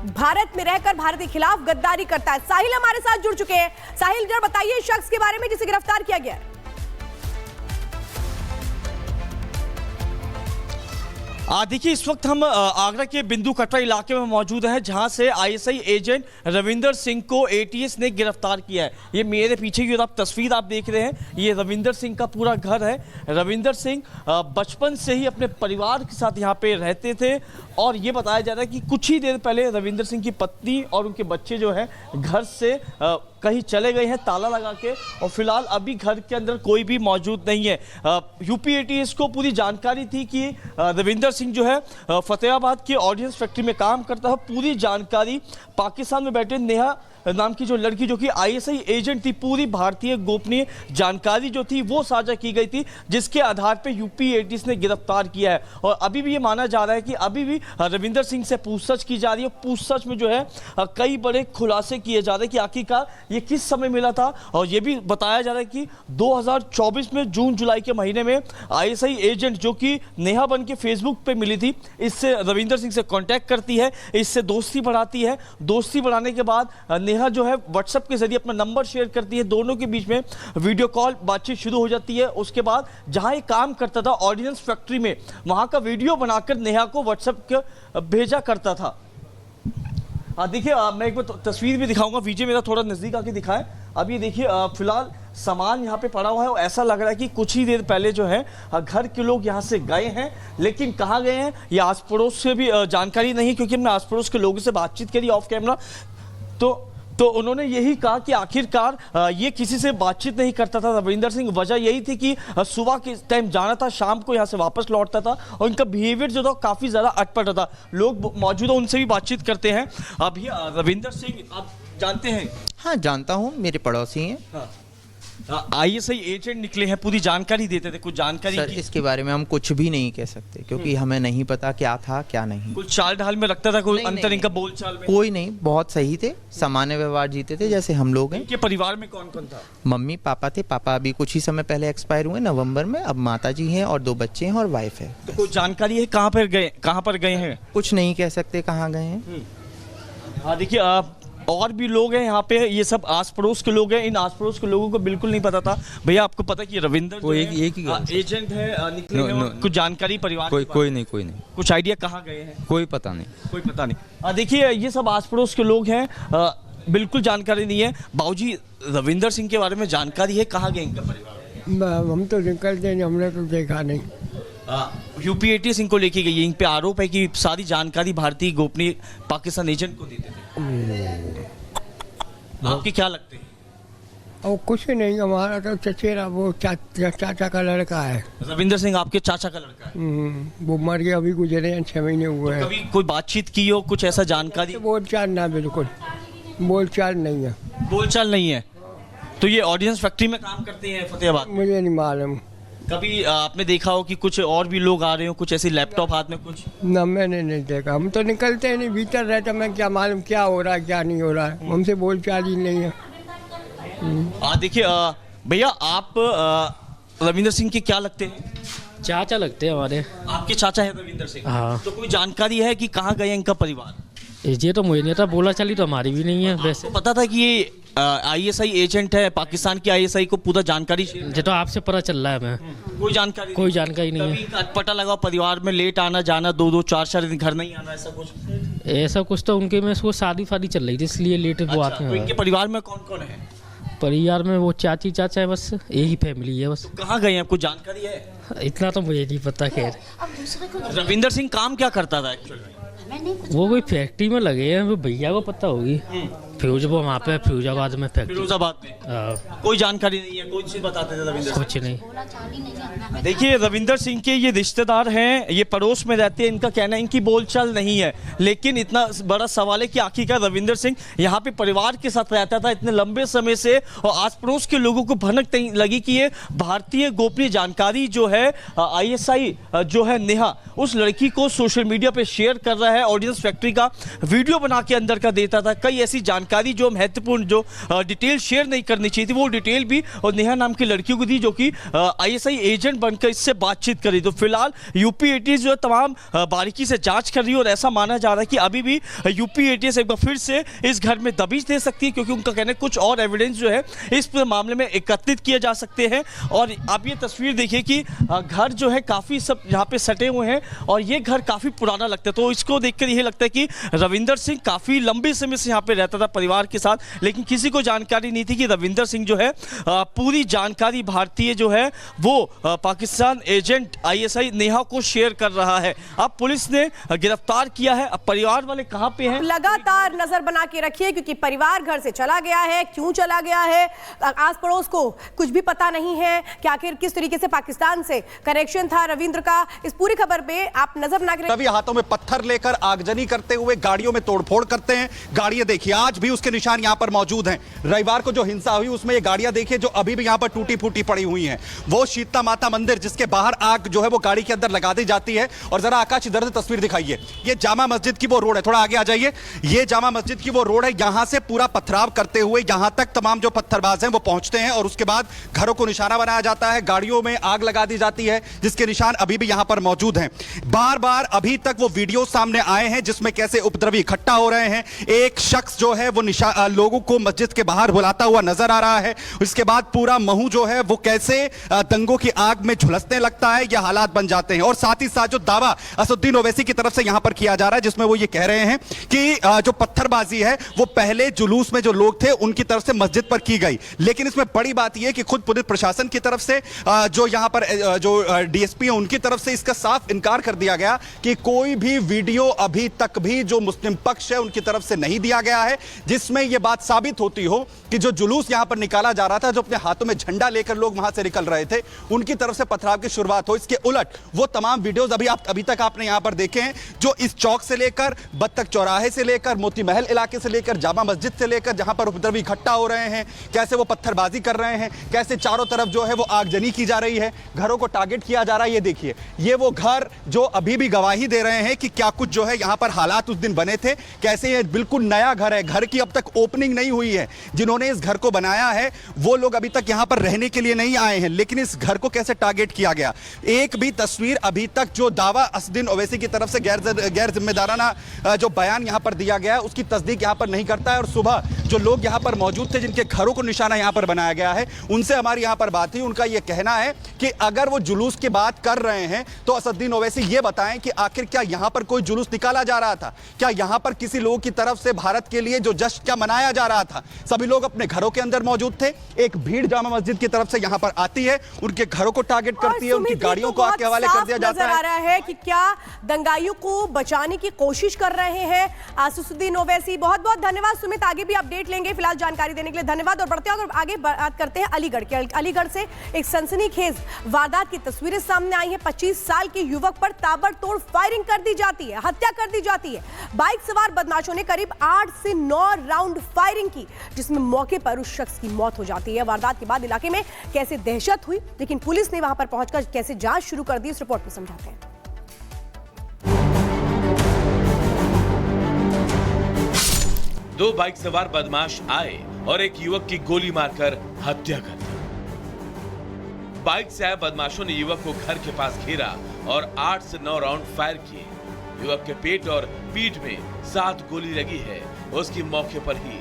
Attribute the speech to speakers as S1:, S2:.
S1: भारत में रहकर भारत के खिलाफ गद्दारी करता है। साहिल हमारे साथ जुड़ चुके हैं। साहिल, जरा बताइए शख्स के बारे में जिसे गिरफ्तार किया गया है।
S2: देखिए, इस वक्त हम आगरा के बिंदु कटरा इलाके में मौजूद हैं, जहां से आईएसआई एजेंट रविंदर सिंह को एटीएस ने गिरफ्तार किया है। ये मेरे पीछे की तस्वीर आप देख रहे हैं, ये रविंदर सिंह का पूरा घर है। रविंदर सिंह बचपन से ही अपने परिवार के साथ यहाँ पे रहते थे और ये बताया जा रहा है कि कुछ ही देर पहले रविंदर सिंह की पत्नी और उनके बच्चे जो है घर से कहीं चले गए हैं ताला लगा के, और फिलहाल अभी घर के अंदर कोई भी मौजूद नहीं है। यूपी एटीएस को पूरी जानकारी थी कि रविंदर सिंह जो है फतेहाबाद की ऑर्डिनेंस फैक्ट्री में काम करता है। पूरी जानकारी पाकिस्तान में बैठे नेहा नाम की जो लड़की जो कि आईएसआई एजेंट थी, पूरी भारतीय गोपनीय जानकारी जो थी वो साझा की गई थी, जिसके आधार पे यूपी एटीएस ने गिरफ्तार किया है। और अभी भी ये माना जा रहा है कि अभी भी रविंदर सिंह से पूछताछ की जा रही है। पूछताछ में जो है कई बड़े खुलासे किए जा रहे हैं कि आखिरकार ये किस समय मिला था। और ये भी बताया जा रहा है कि 2024 में जून जुलाई के महीने में आईएसआई एजेंट जो कि नेहा बन के फेसबुक पे मिली थी, इससे रविंदर सिंह से कांटेक्ट करती है, इससे दोस्ती बढ़ाती है। दोस्ती बढ़ाने के बाद नेहा जो है व्हाट्सएप के जरिए अपना नंबर शेयर करती है, दोनों के बीच में वीडियो कॉल बातचीत शुरू हो जाती है। उसके बाद जहां ये काम करता था ऑर्डिनेंस फैक्ट्री में, वहां का वीडियो बनाकर नेहा को व्हाट्सएप के भेजा करता था। देखिए, मैं एक बार तस्वीर भी दिखाऊंगा, विजय मेरा थोड़ा नजदीक आके दिखाएं। अब ये देखिए, फिलहाल सामान यहाँ पे पड़ा हुआ है और ऐसा लग रहा है कि कुछ ही देर पहले जो है घर के लोग यहाँ से गए हैं, लेकिन कहाँ गए हैं ये आस पड़ोस से भी जानकारी नहीं है, क्योंकि हमने आस पड़ोस के लोगों से बातचीत करी ऑफ कैमरा, तो उन्होंने यही कहा कि आखिरकार ये किसी से बातचीत नहीं करता था रविंदर सिंह। वजह यही थी कि सुबह के टाइम जाना था, शाम को यहाँ से वापस लौटता था और इनका बिहेवियर जो था काफ़ी ज़्यादा अटपटा था। लोग मौजूद हैं, उनसे भी बातचीत करते हैं। अभी रविंदर सिंह आप जानते हैं?
S3: हाँ, जानता हूँ, मेरे पड़ोसी हैं।
S2: हाँ। आईएसआई एजेंट निकले हैं, पूरी जानकारी देते थे। कुछ जानकारी
S3: सर, इसके बारे में हम कुछ भी नहीं कह सकते, क्योंकि हमें नहीं पता क्या था क्या नहीं।
S2: कुछ चाल ढाल में रखता था, कोई अंतर इनका बोलचाल में?
S3: कोई नहीं, बहुत सही थे, सामान्य व्यवहार जीते थे जैसे हम लोग हैं।
S2: इनके परिवार में कौन कौन था?
S3: मम्मी पापा थे। पापा अभी कुछ ही समय पहले एक्सपायर हुए नवंबर में। अब माता जी हैं और 2 बच्चे हैं और वाइफ है।
S2: तो कोई जानकारी है कहाँ पर गए हैं?
S3: कुछ नहीं कह सकते कहाँ गए हैं।
S2: हाँ, देखिए, और भी लोग हैं यहाँ पे, ये सब आस पड़ोस के लोग हैं। इन आस पड़ोस के लोगों को बिल्कुल नहीं पता था। भैया, आपको पता है कि रविंदर
S4: वो एक ही
S2: एजेंट है निकले हैं? कुछ जानकारी परिवार
S4: कोई नहीं
S2: कुछ आइडिया कहाँ गए हैं?
S4: कोई पता नहीं।
S2: देखिए, ये सब आस पड़ोस के लोग हैं, बिल्कुल जानकारी नहीं है। बाबूजी, रविंदर सिंह के बारे में जानकारी है, कहाँ गए इनका परिवार?
S5: हम तो निकलते नहीं, हमने तो देखा नहीं।
S2: यूपी एटीएस इनको लेके गई है। इन पे आरोप है कि सारी जानकारी भारतीय गोपनीय पाकिस्तान एजेंट को देते थे। आपके क्या लगते हैं?
S5: और कुछ नहीं, हमारा तो चचेरा वो चाचा का लड़का है।
S2: रविंदर सिंह आपके चाचा का लड़का है?
S5: वो मर गया, अभी गुजरे हैं, 6 महीने हुए हैं।
S2: कभी कोई बातचीत की हो, कुछ ऐसा जानकारी?
S5: बोलचाल ना, बिल्कुल बोलचाल नहीं है।
S2: बोलचाल नहीं है। तो ये ऑर्डिनेंस फैक्ट्री में काम करते हैं फतेहाबाद?
S5: मुझे नहीं मालूम।
S2: कभी आपने देखा हो कि कुछ और भी लोग आ रहे हो, कुछ ऐसे लैपटॉप हाथ में कुछ?
S5: ना, मैंने नहीं देखा। हम तो निकलते ही नहीं, भीतर रहते, मैं क्या मालूम क्या हो रहा है क्या नहीं हो रहा है। हमसे बोलचाल ही नहीं है।
S2: देखिए, भैया, आप रविंदर सिंह के क्या लगते हैं?
S6: चाचा लगते हैं हमारे।
S2: आपके चाचा है रविंदर सिंह?
S6: हाँ।
S2: तो कोई जानकारी है कि कहाँ गए इनका परिवार?
S6: ये तो मुझे नहीं था, बोला चली तो हमारी भी नहीं है। वैसे
S2: पता था कि ये आईएसआई एजेंट है, पाकिस्तान की आईएसआई को पूरा जानकारी?
S6: ये तो आपसे पता चल रहा है हमें।
S2: कोई जानकारी
S6: नहीं है।
S2: अटपटा लगा परिवार में, लेट आना जाना, 2-2 4-4 दिन घर नहीं आना, ऐसा कुछ तो उनके में वो शादी चल रही थी, इसलिए लेट वो आते हैं। इनके परिवार में कौन कौन है?
S6: परिवार में वो चाची चाचा है, बस यही फैमिली है बस।
S2: कहाँ गए हैं, आपको जानकारी है?
S6: इतना तो मुझे नहीं पता। खैर,
S2: रविंदर सिंह काम क्या करता था एक्चुअली?
S6: वो कोई फैक्ट्री में लगे हैं, वो भैया को पता होगी। वो वहाँ पे फिरोजाबाद में फैक्ट्री।
S2: फिरोजाबाद में कोई जानकारी नहीं है, कोई चीज बताते थे रविंदर?
S6: कुछ नहीं।
S2: देखिए, रविंदर सिंह के ये रिश्तेदार हैं, ये पड़ोस में रहते हैं। इनका कहना है इनकी बोलचाल नहीं है, लेकिन इतना बड़ा सवाल है कि आखिरकार रविंदर सिंह यहाँ पे परिवार के साथ रहता था इतने लंबे समय से, और आस पड़ोस के लोगों को भनक लगी कि ये भारतीय गोपनीय जानकारी जो है आईएसआई जो है नेहा, उस लड़की को सोशल मीडिया पे शेयर कर रहा है, ऑर्डिनेंस फैक्ट्री का वीडियो बना के अंदर का देता था। कई ऐसी जानकारी जो महत्वपूर्ण, जो डिटेल शेयर नहीं करनी चाहिए थी, वो डिटेल भी और नेहा नाम की लड़कियों को दी, जो कि आईएसआई एजेंट बनकर इससे बातचीत करी। तो फिलहाल यूपी एटीएस जो है तमाम बारीकी से जांच कर रही है और ऐसा माना जा रहा है कि अभी भी यूपी एटीएस एक बार फिर से इस घर में दबिश दे सकती है, क्योंकि उनका कहना है कुछ और एविडेंस जो है इस पूरे मामले में एकत्रित किए जा सकते हैं। और आप ये तस्वीर देखिए कि घर जो है काफ़ी सब यहाँ पे सटे हुए हैं और ये घर काफ़ी पुराना लगता है। तो इसको देखकर यह लगता है कि रविंदर सिंह काफ़ी लंबे समय से यहाँ पे रहता था परिवार के साथ, लेकिन किसी को जानकारी नहीं थी कि रविंदर सिंह जो है पूरी जानकारी भारतीय जो है वो पाकिस्तान एजेंट आईएसआई नेहा को शेयर कर रहा है। अब पुलिस ने गिरफ्तार किया है। अब परिवार वाले कहाँ पे हैं?
S1: लगातार नजर बना के रखिए, क्योंकि परिवार घर से चला गया है, क्यों चला गया है, आस पड़ोस को कुछ भी पता नहीं है कि आखिर किस तरीके से पाकिस्तान से कनेक्शन था रविंद्र का। इस पूरी खबर पे आप नजर बना के रखिए।
S7: तभी हाथों में पत्थर लेकर आगजनी करते हुए गाड़ियों में तोड़फोड़ करते हैं। गाड़ियां देखिए, आज भी उसके निशान यहां पर मौजूद हैं। रविवार को जो हिंसा हुई उसमें ये गाड़ियां देखिए जो अभी भी यहां पर टूटी फूटी पड़ी हुई हैं। वो शीतला माता मंदिर जिसके बाहर आग जो है वो गाड़ी के अंदर लगा दी जाती है। और जरा आकाश इधर से तस्वीर दिखाइए, ये जामा मस्जिद की वो रोड है, थोड़ा आगे आ जाइए। ये जामा मस्जिद की वो रोड है, यहां से पूरा पथराव करते हुए यहां तक तमाम जो पत्थरबाज हैं वो पहुंचते हैं और उसके बाद घरों को निशाना बनाया जाता है, गाड़ियों में आग लगा दी जाती है, जिसके निशान अभी भी यहां पर मौजूद हैं। बार बार अभी तक वो वीडियो सामने आए हैं जिसमें कैसे उपद्रवी इकट्ठा हो रहे हैं। एक शख्स जो है वो लोगों को मस्जिद के बाहर बुलाता हुआ नजर आ रहा है। उसके बाद पूरा महू जो है वो कैसे दंगों की आग में झुलसने लगता है, ये हालात बन जाते हैं। और साथ ही साथ जो दावा असदुद्दीन ओवैसी की तरफ से यहां पर किया जा रहा है, जिसमें वो ये कह रहे हैं कि जो पत्थरबाजी है वो पहले जुलूस में जो लोग थे उनकी तरफ से मस्जिद पर की गई। लेकिन इसमें बड़ी बात यह कि खुद पुलिस प्रशासन की तरफ से जो यहां पर जो डीएसपी है उनकी तरफ से इसका साफ इनकार कर दिया गया कि कोई भी वीडियो अभी तक भी जो मुस्लिम पक्ष है उनकी तरफ से नहीं दिया गया है, जिसमें यह बात साबित होती हो कि जो जुलूस यहां पर निकाला जा रहा था, जो अपने हाथों में झंडा लेकर लोग वहां से निकल रहे थे, उनकी तरफ से पथराव की शुरुआत हो। इसके उलट वो तमाम वीडियोस अभी तक आपने यहां पर देखे हैं, जो इस चौक से लेकर बत्तख चौराहे से लेकर मोती महल इलाके से लेकर जामा मस्जिद से लेकर जहां पर उपद्रवी इकट्ठा हो रहे हैं, कैसे वो पत्थरबाजी कर रहे हैं, कैसे चारों तरफ जो है वो आगजनी की जा रही है, घरों को टारगेट किया जा रहा है। ये देखिए, ये वो घर जो अभी भी गवाही दे रहे हैं कि क्या कुछ जो है यहां पर हालात उस दिन बने थे, कैसे ये बिल्कुल नया घर है, घर की अब तक ओपनिंग नहीं हुई है। जिन्होंने इस घर को बनाया है वो लोग अभी तक यहां पर रहने के लिए नहीं आए हैं, लेकिन इस घर को कैसे टारगेट किया गया। एक भी तस्वीर अभी तक जो दावा असदुद्दीन ओवैसी की तरफ से गैर जिम्मेदाराना जो बयान यहां पर दिया गया है उसकी तस्दीक यहां पर नहीं करता है। और सुबह जो लोग यहां पर मौजूद थे जिनके घरों को निशाना यहां पर बनाया गया है, उनसे हमारी यहां पर बात हुई। उनका यह कहना है कि अगर वो जुलूस की बात कर रहे हैं तो असदुद्दीन ओवैसी ये बताएं कि आखिर क्या यहां पर कोई जुलूस निकाला जा रहा था, क्या यहां पर किसी लोगों की तरफ से भारत के लिए जो जश्न क्या मनाया जा रहा था। सभी लोग अपने घरों के अंदर मौजूद थे। एक भीड़ जामा मस्जिद की तरफ से यहां पर आती है, उनके घरों को टारगेट करती है, उनकी गाड़ियों को आके हवाले कर दिया जाता है।
S1: नजर आ रहा है कि क्या दंगाइयों को बचाने की कोशिश कर रहे हैं असदुद्दीन ओवैसी। बहुत बहुत धन्यवाद सुमित, आगे भी अपडेट लेंगे। फिलहाल जानकारी देने के लिए धन्यवाद। और बढ़ते हैं और आगे बात करते हैं अलीगढ़ के। अलीगढ़ से एक सनसनीखेज वारदात की तस्वीरें सामने आई है। 25 साल के युवक पर ताबड़तोड़ फायरिंग कर दी जाती है, हत्या कर दी जाती है। बाइक सवार बदमाशों ने करीब 8 से 9 राउंड फायरिंग की, जिसमें मौके पर उस शख्स की मौत हो जाती है। वारदात के बाद इलाके में कैसे दहशत हुई, लेकिन पुलिस ने वहां पर पहुंचकर कैसे जांच शुरू कर दी, इस रिपोर्ट में समझाते हैं।
S8: 2 बाइक सवार बदमाश आए और एक युवक की गोली मारकर हत्या कर दी। बाइक से आए बदमाशों ने युवक को घर के पास घेरा और 8 से 9 राउंड फायर किए। युवक के पेट और पीठ में 7 गोली लगी है, उसकी मौके पर ही